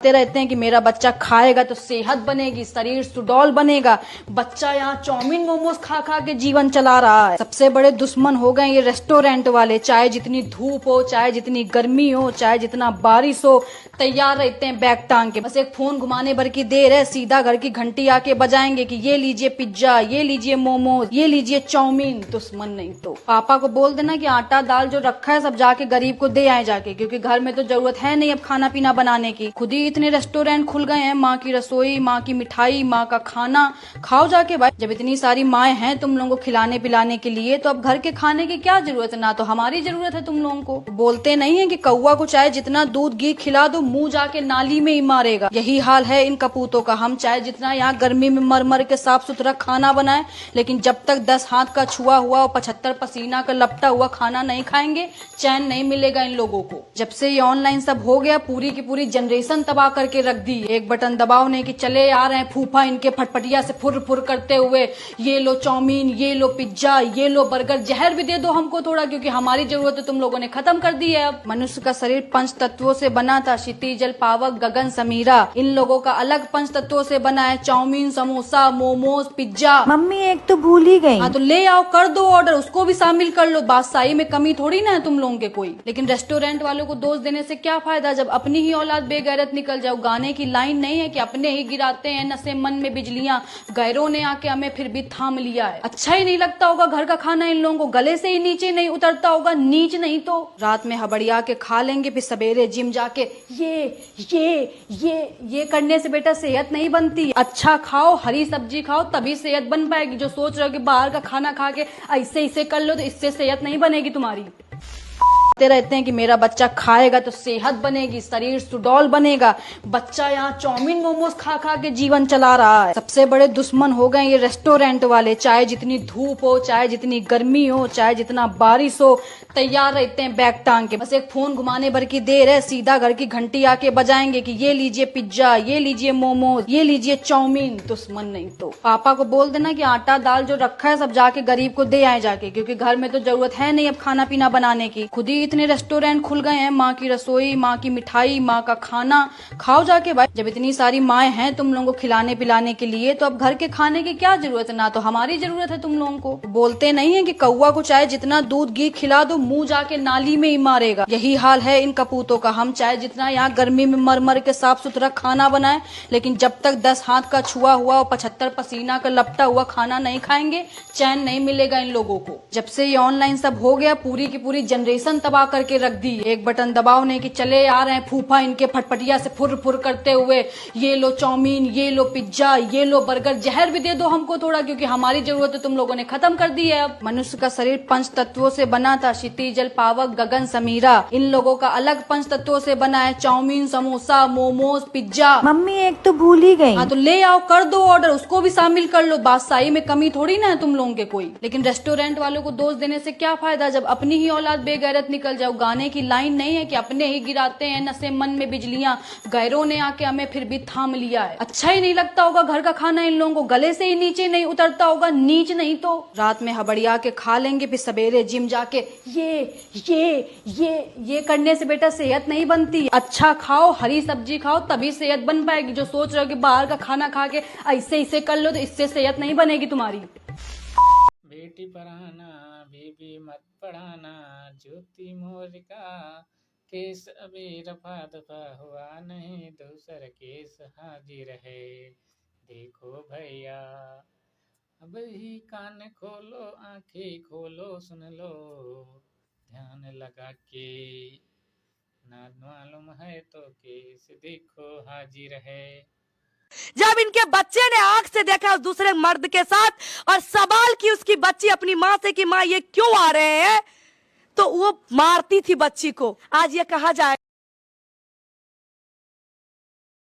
रहते हैं कि मेरा बच्चा खाएगा तो सेहत बनेगी, शरीर सुडौल बनेगा। बच्चा यहाँ चाउमीन मोमोज खा खा के जीवन चला रहा है। सबसे बड़े दुश्मन हो गए ये रेस्टोरेंट वाले। चाहे जितनी धूप हो, चाहे जितनी गर्मी हो, चाहे जितना बारिश हो, तैयार रहते हैं बैग टांग के। बस एक फोन घुमाने भर की देर है, सीधा घर की घंटी आके बजाएंगे कि ये लीजिए पिज्जा, ये लीजिए मोमोज, ये लीजिए चाउमीन। दुश्मन नहीं तो पापा को बोल देना कि आटा दाल जो रखा है सब जाके गरीब को दे आए जाके, क्योंकि घर में तो जरूरत है नहीं अब खाना पीना बनाने की। खुद ही इतने रेस्टोरेंट खुल गए हैं, माँ की रसोई, माँ की मिठाई, माँ का खाना खाओ जाके भाई। जब इतनी सारी माएँ हैं तुम लोगों को खिलाने पिलाने के लिए, तो अब घर के खाने की क्या जरूरत है? ना तो हमारी जरूरत है तुम लोगों को। बोलते नहीं है कि कौवा को चाहे जितना दूध घी खिला दो, मुंह जाके नाली में ही मारेगा। यही हाल है इन कपूतों का। हम चाहे जितना यहाँ गर्मी में मर मर के साफ सुथरा खाना बनाए, लेकिन जब तक 10 हाथ का छुआ हुआ और 75 पसीना का लपटा हुआ खाना नहीं खाएंगे, चैन नहीं मिलेगा इन लोगों को। जब से ये ऑनलाइन सब हो गया, पूरी की पूरी जनरेशन तबाह करके रख दी। एक बटन दबाओ नहीं कि चले आ रहे हैं फूफा इनके फटफटिया से फुर फुर करते हुए, ये लो चाउमीन, ये लो पिज्जा, ये लो बर्गर। जहर भी दे दो हमको थोड़ा, क्योंकि हमारी जरूरत तुम लोगों ने खत्म कर दी है। अब मनुष्य का शरीर 5 तत्वों से बना था, क्षिति जल पावक गगन समीरा। इन लोगों का अलग 5 तत्वों से बना है, chowmein samosa momos pizza. Mummy एक तो भूल ही गई। हाँ तो ले आओ, कर दो ऑर्डर, उसको भी शामिल कर लो। बादशाही में कमी थोड़ी ना है तुम लोगों के कोई। लेकिन रेस्टोरेंट वालों को दोष देने से क्या फायदा, जब अपनी ही औलाद बेगैरत निकल जाओ। गाने की लाइन नहीं है कि अपने ही गिराते हैं नशे मन में बिजलियां, गैरों ने आके हमें फिर भी थाम लिया है। अच्छा ही नहीं लगता होगा घर का खाना इन लोगों को, गले से ही नीचे नहीं उतरता होगा। नीच नहीं तो रात में हबड़िया के खा लेंगे, फिर सवेरे जिम जाके ये करने से बेटा सेहत नहीं बनती। अच्छा खाओ, हरी सब्जी खाओ, तभी सेहत बन पाएगी। जो सोच रहे हो कि बाहर का खाना खा के ऐसे इसे कर लो, तो इससे सेहत नहीं बनेगी तुम्हारी। रहते हैं कि मेरा बच्चा खाएगा तो सेहत बनेगी, शरीर सुडौल बनेगा। बच्चा यहाँ चाउमीन मोमोज खा खा के जीवन चला रहा है। सबसे बड़े दुश्मन हो गए ये रेस्टोरेंट वाले। चाहे जितनी धूप हो, चाहे जितनी गर्मी हो, चाहे जितना बारिश हो, तैयार रहते हैं बैग टांग के। बस एक फोन घुमाने भर की देर है, सीधा घर की घंटी आके बजाएंगे कि ये लीजिए पिज्जा, ये लीजिए मोमोज, ये लीजिए चाउमीन। दुश्मन नहीं तो पापा को बोल देना कि आटा दाल जो रखा है सब जाके गरीब को दे आए जाके, क्योंकि घर में तो जरूरत है नहीं अब खाना पीना बनाने की। खुद ही इतने रेस्टोरेंट खुल गए हैं, माँ की रसोई, माँ की मिठाई, माँ का खाना खाओ जाके भाई। जब इतनी सारी माएँ हैं तुम लोगों को खिलाने पिलाने के लिए, तो अब घर के खाने की क्या जरूरत है? ना तो हमारी जरूरत है तुम लोगों को। बोलते नहीं है कि कौवा को चाहे जितना दूध घी खिला दो, मुंह जाके नाली में ही मारेगा। यही हाल है इन कपूतों का। हम चाहे जितना यहाँ गर्मी में मर मर के साफ सुथरा खाना बनाए, लेकिन जब तक 10 हाथ का छुआ हुआ और 75 पसीना का लपटा हुआ खाना नहीं खाएंगे, चैन नहीं मिलेगा इन लोगों को। जब से ये ऑनलाइन सब हो गया, पूरी की पूरी जनरेशन तबाह करके रख दी। एक बटन दबाओ नहीं कि चले आ रहे हैं फूफा इनके फटफटिया से फुर फुर करते हुए, ये लो चाउमीन, ये लो पिज्जा, ये लो बर्गर। जहर भी दे दो हमको थोड़ा, क्योंकि हमारी जरूरत तुम लोगों ने खत्म कर दी है। अब मनुष्य का शरीर 5 तत्वों से बना था, क्षिति जल पावक गगन समीरा। इन लोगों का अलग 5 तत्वों से बना है, chowmein samosa momos pizza. Mummy एक तो भूल ही गई। हाँ तो ले आओ, कर दो ऑर्डर, उसको भी शामिल कर लो। बादशाही में कमी थोड़ी ना है तुम लोगों के कोई। लेकिन रेस्टोरेंट वालों को दोष देने से क्या फायदा, जब अपनी ही औलाद बेगैरत निकल जाओ। गाने की लाइन नहीं है कि अपने ही गिराते हैं नशे मन में बिजलियां, गैरों ने आके हमें फिर भी थाम लिया है। अच्छा ही नहीं लगता होगा घर का खाना इन लोगों को, गले से ही नीचे नहीं उतरता होगा। नीच नहीं तो रात में हबड़िया के खा लेंगे, फिर सवेरे जिम जाके ये करने से बेटा सेहत नहीं बनती। अच्छा खाओ, हरी सब्जी खाओ, तभी सेहत बन पाएगी। जो सोच रहे हो कि बाहर का खाना खा के ऐसे इसे कर लो, तो इससे सेहत नहीं बनेगी तुम्हारी। बेटी पढ़ाना बीबी मत पढ़ाना, ज्योति मोर का केस अभी रफा दफा हुआ नहीं, दूसर केस हाजिर है। देखो भैया अब ही कान खोलो, आंखें खोलो, सुन लो ध्यान लगा के। ना मालूम है तो केस देखो हाजिर है। जब इनके बच्चे ने आंख से देखा उस दूसरे मर्द के साथ और सवाल की उसकी बच्ची अपनी माँ से कि माँ ये क्यों आ रहे हैं, तो वो मारती थी बच्ची को। आज ये कहा जाए